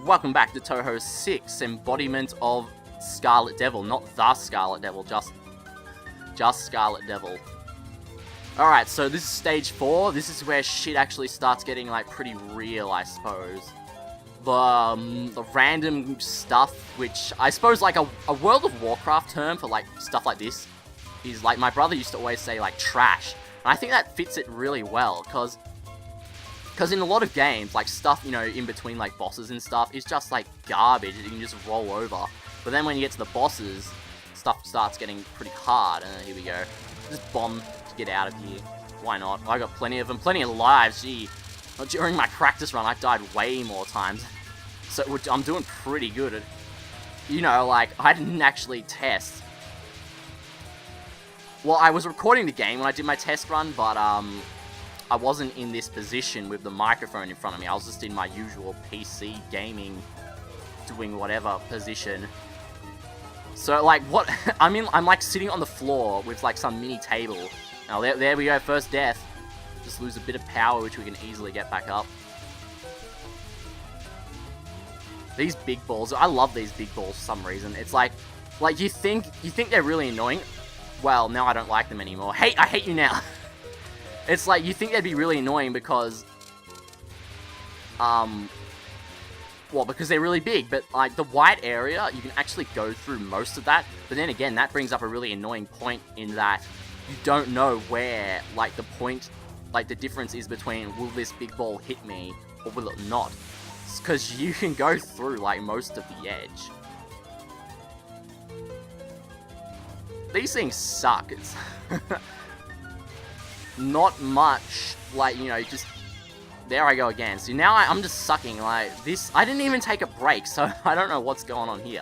welcome back to Touhou 6, Embodiment of Scarlet Devil. Not the Scarlet Devil, just Scarlet Devil. Alright, so this is stage 4. This is where shit actually starts getting, like, pretty real, I suppose. The random stuff, which I suppose, like, a World of Warcraft term for, like, stuff like this is, like, my brother used to always say, like, trash. And I think that fits it really well, because in a lot of games, like, stuff, you know, in between, like, bosses and stuff, is just, like, garbage that you can just roll over. But then when you get to the bosses, stuff starts getting pretty hard, and here we go. Just bomb to get out of here. Why not? I got plenty of them, plenty of lives, gee. During my practice run, I died way more times. So I'm doing pretty good at, you know, like, I didn't actually test. Well, I was recording the game when I did my test run, but, I wasn't in this position with the microphone in front of me. I was just in my usual PC gaming, doing whatever position. So, like, what? I mean, I'm, like, sitting on the floor with, like, some mini table. Now, there we go, first death. Just lose a bit of power, which we can easily get back up. These big balls, I love these big balls for some reason. It's like you think they're really annoying. Well, now I don't like them anymore. I hate you now. It's like, you think they'd be really annoying because, well, because they're really big, but, like, the white area, you can actually go through most of that, but then again, that brings up a really annoying point in that you don't know where, like, the point, like, the difference is between, will this big ball hit me, or will it not? Because you can go through, like, most of the edge. These things suck. It's not much, like, you know, just, there I go again. So now I'm just sucking, like, this, I didn't even take a break, so I don't know what's going on here.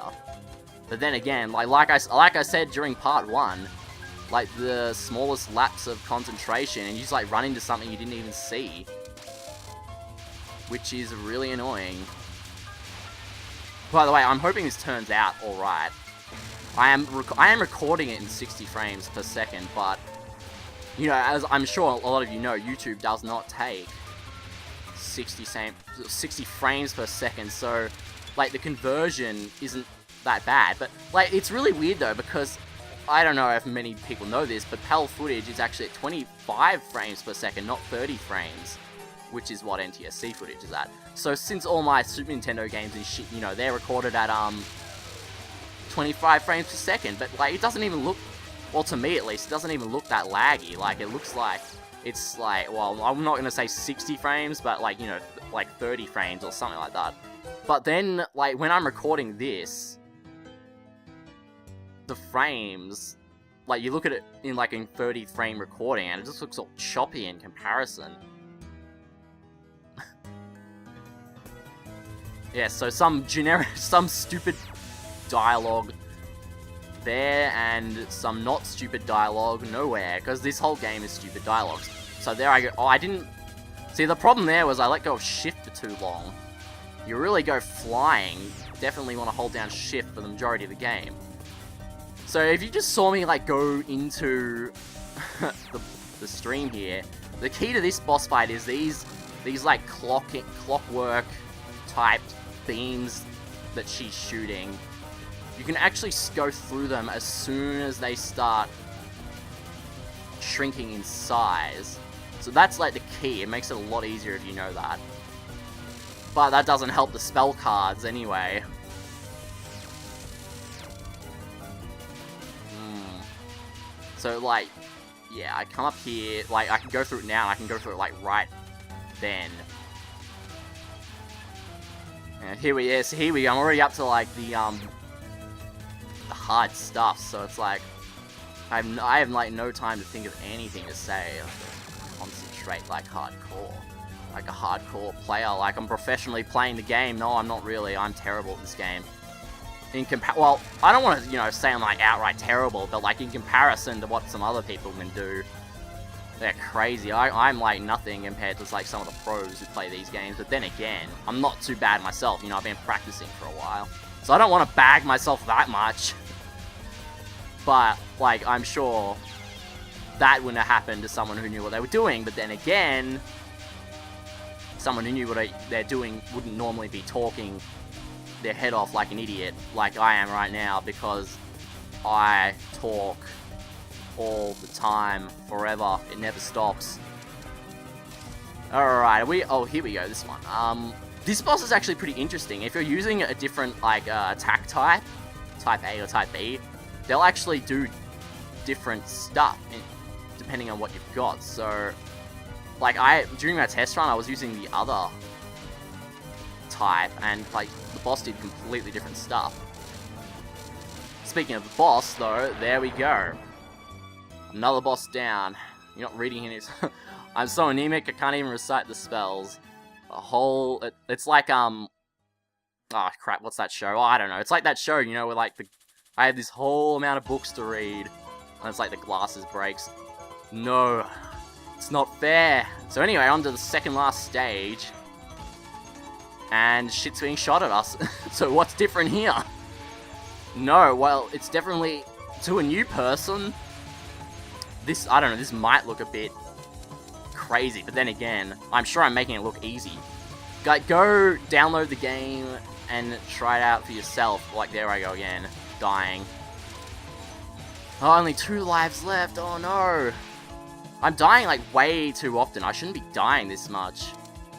But then again, like I said during part 1, like, the smallest lapse of concentration, and you just, like, run into something you didn't even see. Which is really annoying. By the way, I'm hoping this turns out alright. I am recording it in 60 frames per second, but, you know, as I'm sure a lot of you know, YouTube does not take 60 frames per second, so, like, the conversion isn't that bad. But, like, it's really weird, though, because I don't know if many people know this, but PAL footage is actually at 25 frames per second, not 30 frames, which is what NTSC footage is at. So, since all my Super Nintendo games and shit, you know, they're recorded at, 25 frames per second, but, like, it doesn't even look, well, to me at least, it doesn't even look that laggy. Like, it looks like it's like, well, I'm not gonna say 60 frames, but, like, you know, like 30 frames or something like that. But then, like, when I'm recording this, the frames, like, you look at it in, like, in 30 frame recording, and it just looks all choppy in comparison. Yeah, so some stupid dialogue there, and some not stupid dialogue nowhere, because this whole game is stupid dialogues. So there I go. Oh, I didn't... See, the problem there was I let go of shift for too long. You really go flying, definitely want to hold down shift for the majority of the game. So if you just saw me, like, go into the stream here, the key to this boss fight is these like, clockwork type beams that she's shooting. You can actually go through them as soon as they start shrinking in size. So that's, like, the key. It makes it a lot easier if you know that. But that doesn't help the spell cards anyway. So, like, yeah, I come up here, like, I can go through it now, I can go through it, like, right then. And here we go, I'm already up to, like, the hard stuff, so it's like, I have, like, no time to think of anything to say. Concentrate like hardcore. Like a hardcore player, like I'm professionally playing the game. No, I'm not really, I'm terrible at this game. Well, I don't want to, you know, say I'm, like, outright terrible, but, like, in comparison to what some other people can do, they're crazy. I'm, like, nothing compared to, like, some of the pros who play these games, but then again, I'm not too bad myself, you know, I've been practicing for a while. So I don't want to bag myself that much. But, like, I'm sure that wouldn't have happened to someone who knew what they were doing, but then again, someone who knew what they're doing wouldn't normally be talking their head off like an idiot, like I am right now, because I talk all the time, forever. It never stops. Alright, here we go, this one. This boss is actually pretty interesting. If you're using a different, like, attack type, type A or type B, they'll actually do different stuff, depending on what you've got. So, like, during my test run, I was using the other type, and, like, the boss did completely different stuff. Speaking of the boss, though, there we go. Another boss down. You're not reading any... I'm so anemic, I can't even recite the spells. It's like, oh crap, what's that show? Oh, I don't know. It's like that show, you know, where, like, I have this whole amount of books to read, and it's like the glasses breaks. No, it's not fair. So anyway, on to the second last stage. And shit's being shot at us. So what's different here? No, well, it's definitely, to a new person, I don't know, this might look a bit crazy, but then again, I'm sure I'm making it look easy. Go download the game and try it out for yourself. Like, there I go again, dying. Oh, only 2 lives left, oh no. I'm dying, like, way too often. I shouldn't be dying this much.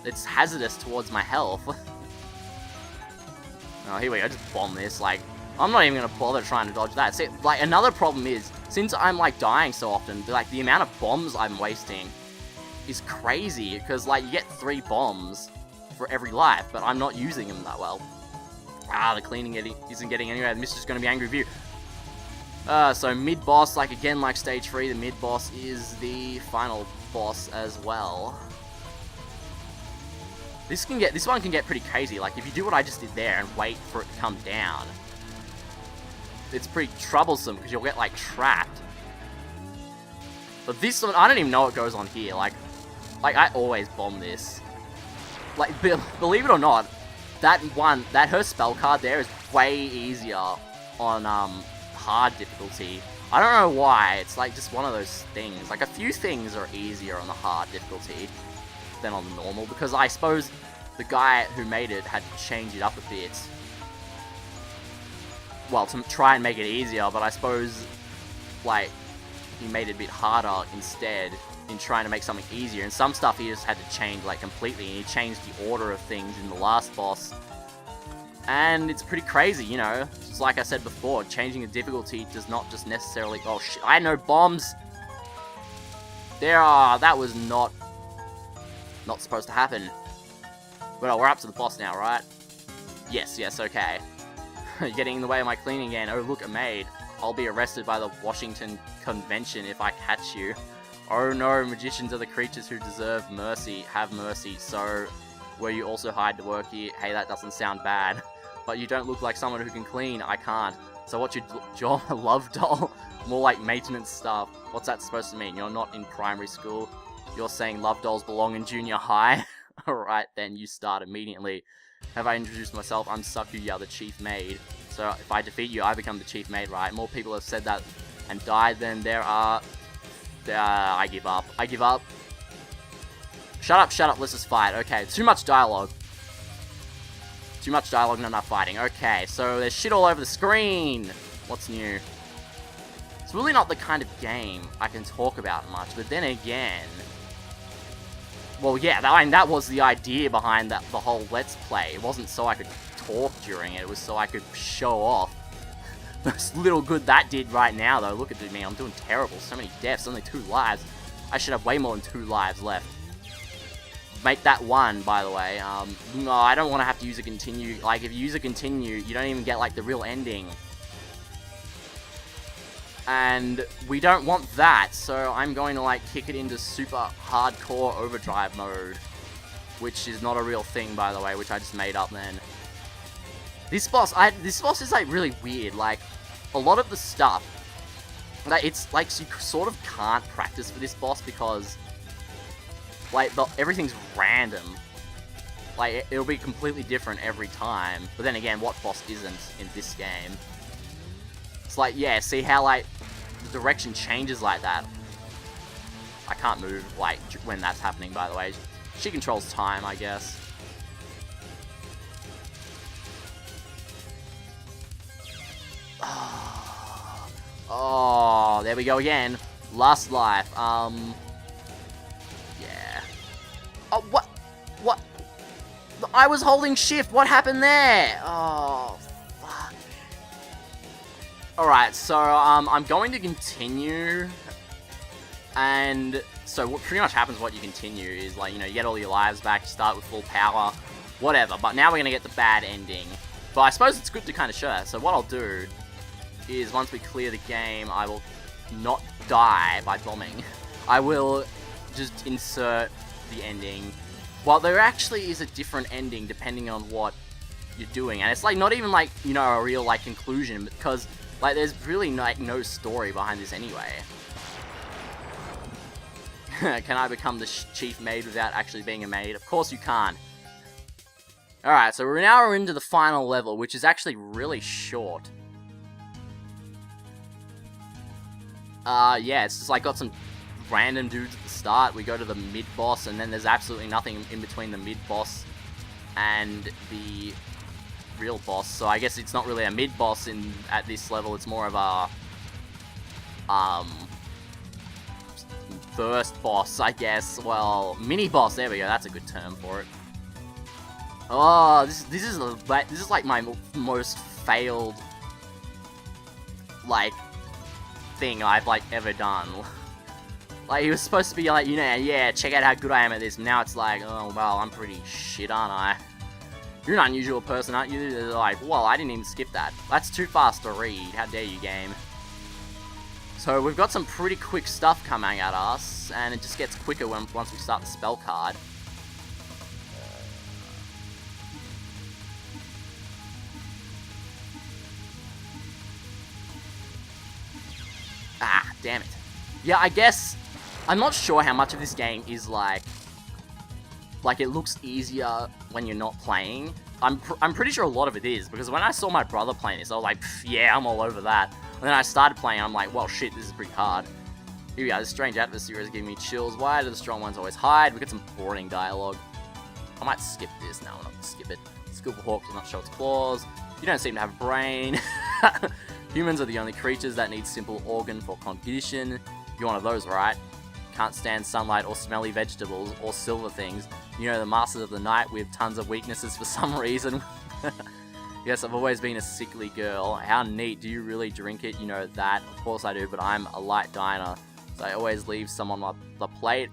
It's hazardous towards my health. Oh, here we go, just bomb this, like, I'm not even gonna bother trying to dodge that. See, like, another problem is, since I'm, like, dying so often, like, the amount of bombs I'm wasting is crazy, because, like, you get 3 bombs for every life, but I'm not using them that well. The cleaning isn't getting anywhere. The Mister's gonna be angry with you. So mid-boss, like, again, like stage 3, the mid-boss is the final boss as well. This one can get pretty crazy. Like, if you do what I just did there and wait for it to come down, it's pretty troublesome, because you'll get, like, trapped. But this one, I don't even know what goes on here. Like I always bomb this. Like, believe it or not, her spell card there is way easier on, hard difficulty. I don't know why, it's like just one of those things. Like, a few things are easier on the hard difficulty than on the normal, because I suppose the guy who made it had to change it up a bit. Well, to try and make it easier, but I suppose, like, he made it a bit harder instead in trying to make something easier. And some stuff he just had to change, like, completely, and he changed the order of things in the last boss. And it's pretty crazy, you know. Just like I said before, changing the difficulty does not just necessarily... Oh, shit, I know bombs! That was not supposed to happen. Well, we're up to the boss now, right? Yes, okay. You're getting in the way of my cleaning again. Oh, look, a maid. I'll be arrested by the Washington Convention if I catch you. Oh no, magicians are the creatures who deserve mercy. Have mercy. So, were you also hired to work here? Hey, that doesn't sound bad. But you don't look like someone who can clean. I can't. So what's your job? Love doll? More like maintenance stuff. What's that supposed to mean? You're not in primary school. You're saying love dolls belong in junior high? Alright then, you start immediately. Have I introduced myself? I'm Suku, you're the chief maid. So if I defeat you, I become the chief maid, right? More people have said that and died than there are... I give up. Shut up, let's just fight. Okay, too much dialogue. Not enough fighting. Okay, so there's shit all over the screen. What's new? It's really not the kind of game I can talk about much, but then again... Well, yeah, that was the idea behind the whole Let's Play. It wasn't so I could talk during it, it was so I could show off. That's little good that did right now, though. Look at me, I'm doing terrible. So many deaths, only 2 lives. I should have way more than 2 lives left. Make that 1, by the way. No, I don't want to have to use a continue. Like, if you use a continue, you don't even get, like, the real ending. And we don't want that, so I'm going to, like, kick it into super hardcore overdrive mode. Which is not a real thing, by the way, which I just made up then. This boss is, like, really weird. Like, a lot of the stuff, like, it's, like, you sort of can't practice for this boss because, like, everything's random. Like, it'll be completely different every time. But then again, what boss isn't in this game? It's like, yeah, see how, like, the direction changes like that? I can't move, like, when that's happening, by the way. She controls time, I guess. Oh, there we go again. Last life. Yeah. Oh, what? What? I was holding shift. What happened there? Oh, fuck. Alright, so, I'm going to continue. And so what pretty much happens what you continue is, like, you know, you get all your lives back, you start with full power, whatever. But now we're going to get the bad ending. But I suppose it's good to kind of show that. So what I'll do is once we clear the game, I will not die by bombing. I will just insert the ending. Well, there actually is a different ending depending on what you're doing. And it's, like, not even, like, you know, a real, like, conclusion. Because, like, there's really, like, no story behind this anyway. Can I become the chief maid without actually being a maid? Of course you can't. Alright, so we're now into the final level, which is actually really short. Yeah, it's just like got some random dudes at the start. We go to the mid-boss, and then there's absolutely nothing in between the mid-boss and the real boss. So I guess it's not really a mid-boss at this level, it's more of a first boss, I guess. Well, mini-boss, there we go, that's a good term for it. Oh, this is like my most failed, like, thing I've, like, ever done. Like, he was supposed to be like, you know, yeah, check out how good I am at this. Now it's like, oh, well, I'm pretty shit, aren't I? You're an unusual person, aren't you? They're like, well, I didn't even skip that. That's too fast to read. How dare you, game? So we've got some pretty quick stuff coming at us, and it just gets quicker once we start the spell card. Ah, damn it. Yeah, I guess, I'm not sure how much of this game is like it looks easier when you're not playing. I'm pretty sure a lot of it is, because when I saw my brother playing this, I was like, yeah, I'm all over that. And then I started playing, I'm like, well, shit, this is pretty hard. Here we go, this strange atmosphere is giving me chills. Why do the strong ones always hide? We get some boring dialogue. I might skip this. No, I'm not gonna skip it. Skillful hawk does not show its claws. You don't seem to have a brain. Humans are the only creatures that need simple organ for cognition. You're one of those, right? Can't stand sunlight or smelly vegetables or silver things. You know, the masters of the night with tons of weaknesses for some reason. Yes, I've always been a sickly girl. How neat. Do you really drink it? You know that. Of course I do, but I'm a light diner. So I always leave some on the plate.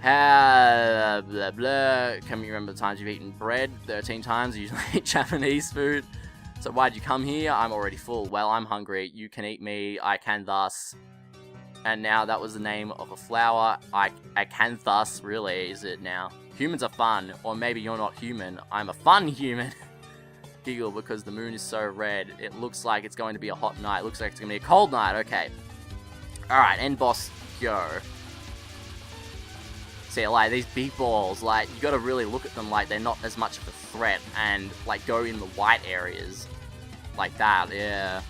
Blah, blah, blah. Can you remember the times you've eaten bread? 13 times. You usually eat Japanese food. So why'd you come here? I'm already full. Well, I'm hungry. You can eat me. I can thus. And now that was the name of a flower. I can thus. Really, is it now? Humans are fun. Or maybe you're not human. I'm a fun human. Giggle because the moon is so red. It looks like it's going to be a hot night. It looks like it's going to be a cold night. Okay. Alright, end boss, go. See, like, these big balls, like, you gotta really look at them like they're not as much of a threat, and, like, go in the white areas. Like that, yeah.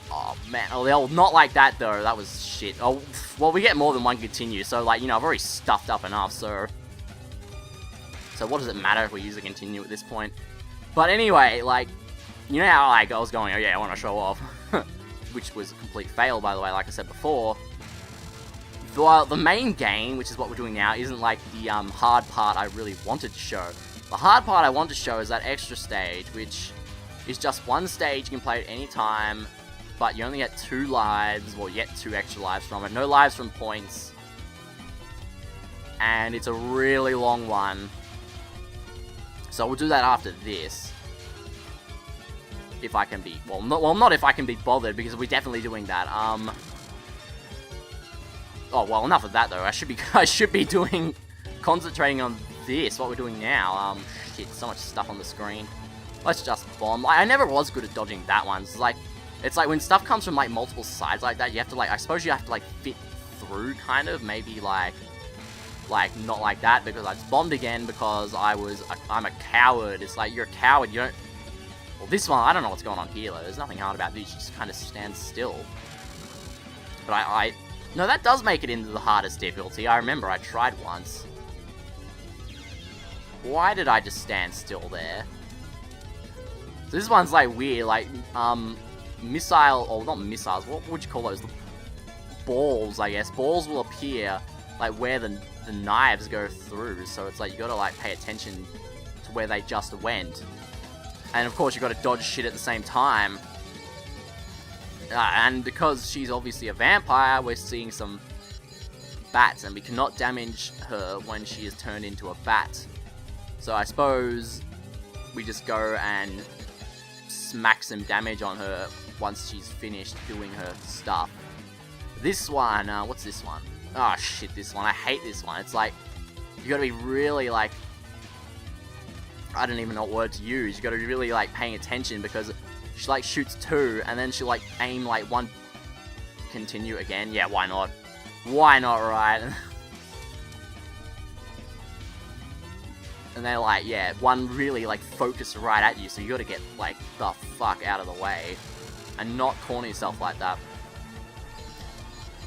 Oh, man. Oh, well, not like that, though. That was shit. Oh, well, we get more than one continue, so, like, you know, I've already stuffed up enough, so... So what does it matter if we use a continue at this point? But anyway, like, you know how, like, I was going, oh yeah, I want to show off. Which was a complete fail, by the way, like I said before. Well, the main game, which is what we're doing now, isn't, like, the hard part I really wanted to show. The hard part I want to show is that extra stage, which is just one stage you can play at any time, but you only get 2 lives, well, you get 2 extra lives from it. No lives from points. And it's a really long one. So we'll do that after this. If I can be... Well, not if I can be bothered, because we're definitely doing that. Oh, well, enough of that, though. I should be doing... Concentrating on this, what we're doing now. Shit, so much stuff on the screen. Let's just bomb. Like, I never was good at dodging that one. It's like when stuff comes from, like, multiple sides like that, you have to, like... I suppose you have to, like, fit through, kind of. Maybe, like, not like that, because I just bombed again because I'm a coward. It's like, you're a coward, you don't... Well, this one, I don't know what's going on here, though. There's nothing hard about this, you just kind of stand still. But No, that does make it into the hardest difficulty. I remember I tried once. Why did I just stand still there? So this one's like weird, like, missile, or not missiles, what would you call those? Balls, I guess. Balls will appear, like, where the knives go through, so it's like, you gotta, like, pay attention to where they just went. And, of course, you gotta dodge shit at the same time. And because she's obviously a vampire, we're seeing some bats, and we cannot damage her when she is turned into a bat. So I suppose we just go and smack some damage on her once she's finished doing her stuff. This one, what's this one? Oh shit, this one. I hate this one. It's like, you gotta be really like, I don't even know what word to use. You gotta be really like paying attention because she like shoots two and then she'll like aim like one. Continue again. Yeah, why not? Why not, right? And they're like, yeah, one really like focus right at you, so you gotta get like the fuck out of the way and not corner yourself like that.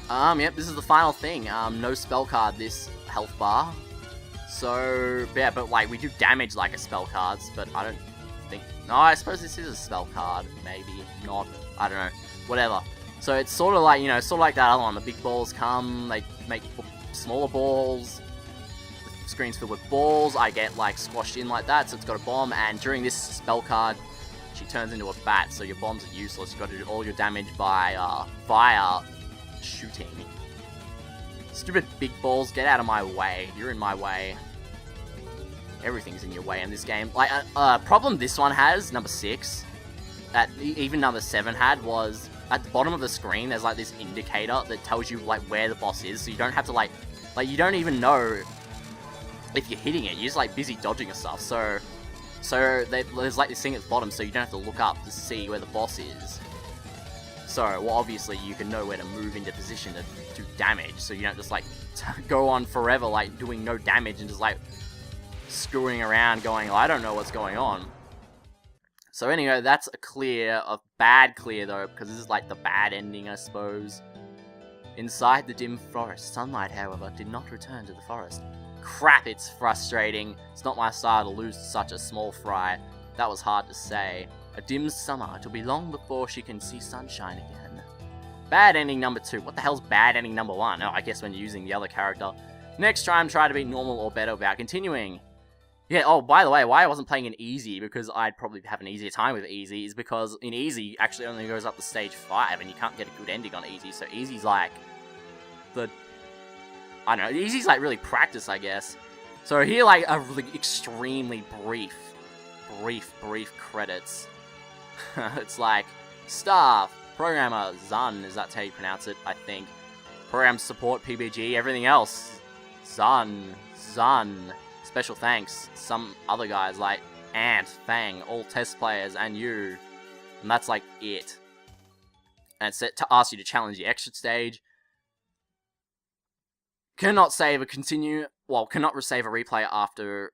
Yep, this is the final thing. No spell card this health bar. So, yeah, but like we do damage like a spell cards, but I don't think, no, I suppose this is a spell card, maybe not, I don't know, whatever. So it's sort of like, you know, sort of like that other one, the big balls come, they make smaller balls, the screen's filled with balls, I get like squashed in like that, so it's got a bomb, and during this spell card, she turns into a bat, so your bombs are useless, you've got to do all your damage by, via shooting. Stupid big balls, get out of my way, you're in my way. Everything's in your way in this game. Like, problem this one has, number 6, that even number 7 had, was at the bottom of the screen, there's like this indicator that tells you like where the boss is, so you don't have to like you don't even know if you're hitting it, you're just like busy dodging and stuff, so there's like this thing at the bottom, so you don't have to look up to see where the boss is. So, well, obviously you can know where to move into position to do damage, so you don't just like go on forever like doing no damage and just like screwing around going, oh, I don't know what's going on. So anyway, that's a clear, a bad clear though, because this is like the bad ending, I suppose. Inside the dim forest, sunlight, however, did not return to the forest. Crap, it's frustrating. It's not my style to lose to such a small fry. That was hard to say. A dim summer, it'll be long before she can see sunshine again. Bad ending number 2. What the hell's bad ending number 1? Oh, I guess when you're using the other character. Next time, try to be normal or better without continuing. Yeah, oh, by the way, why I wasn't playing in easy, because I'd probably have an easier time with easy, is because in easy actually only goes up to stage 5, and you can't get a good ending on easy, so easy's like the, I don't know, easy's like really practice, I guess. So here, like, a really extremely brief credits. It's like, staff, programmer, Zun, is that how you pronounce it, I think. Program support, PBG, everything else. Zun. Special thanks, some other guys like Ant, Fang, all test players, and you. And that's like it. And it's set to ask you to challenge the exit stage. Cannot save or continue, well, cannot save a replay after,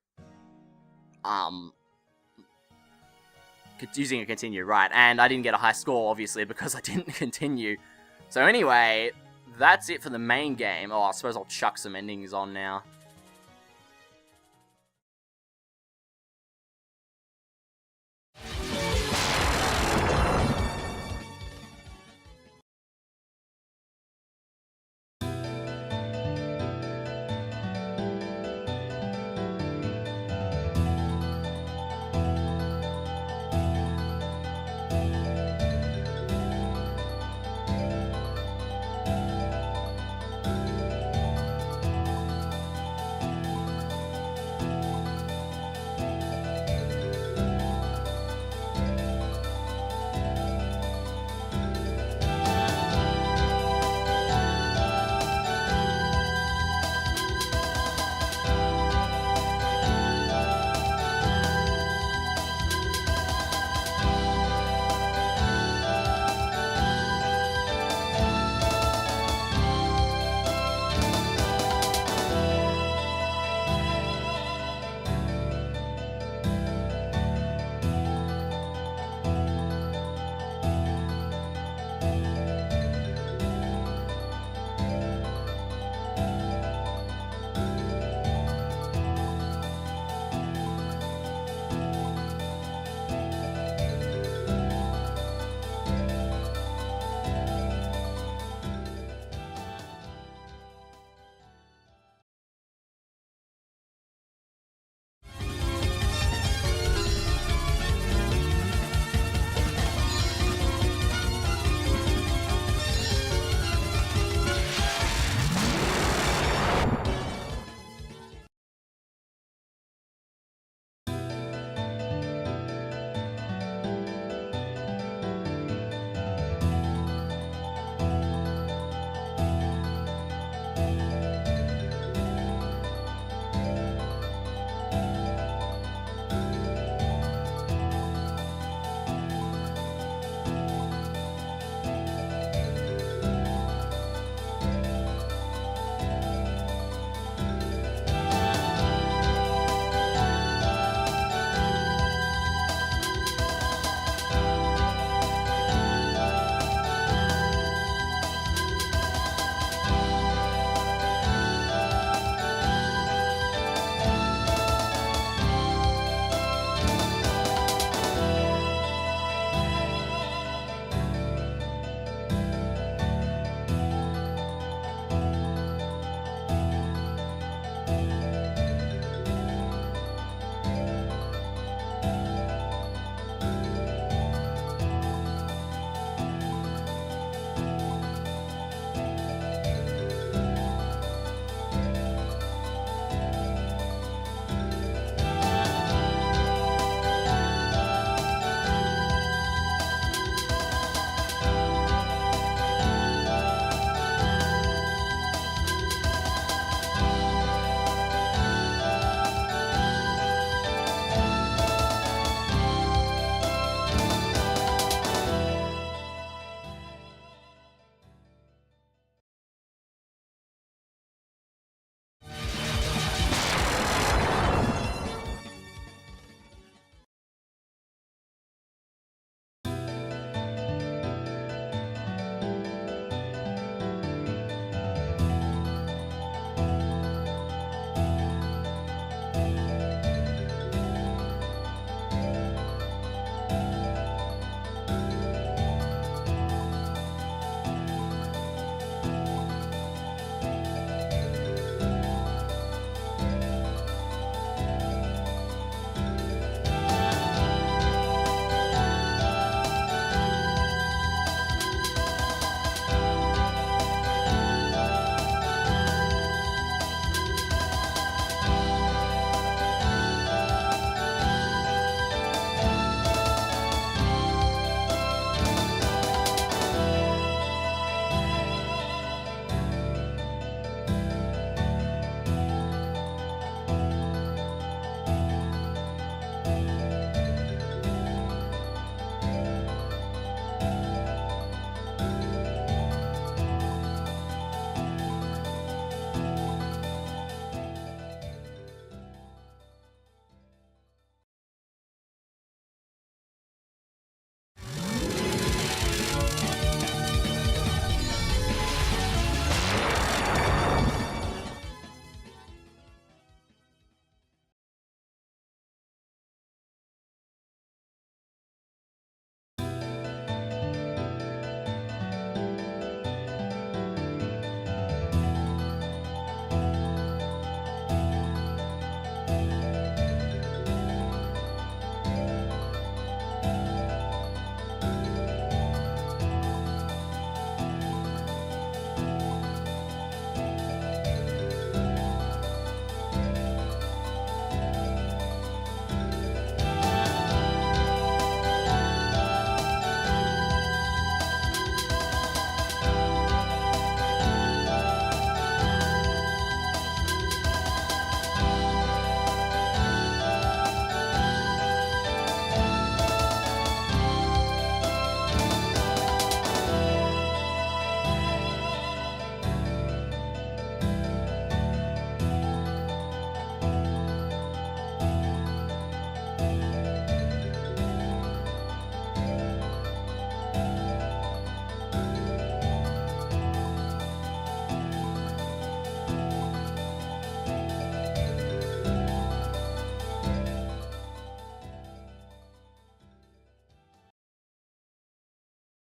using a continue, right. And I didn't get a high score, obviously, because I didn't continue. So anyway, that's it for the main game. Oh, I suppose I'll chuck some endings on now.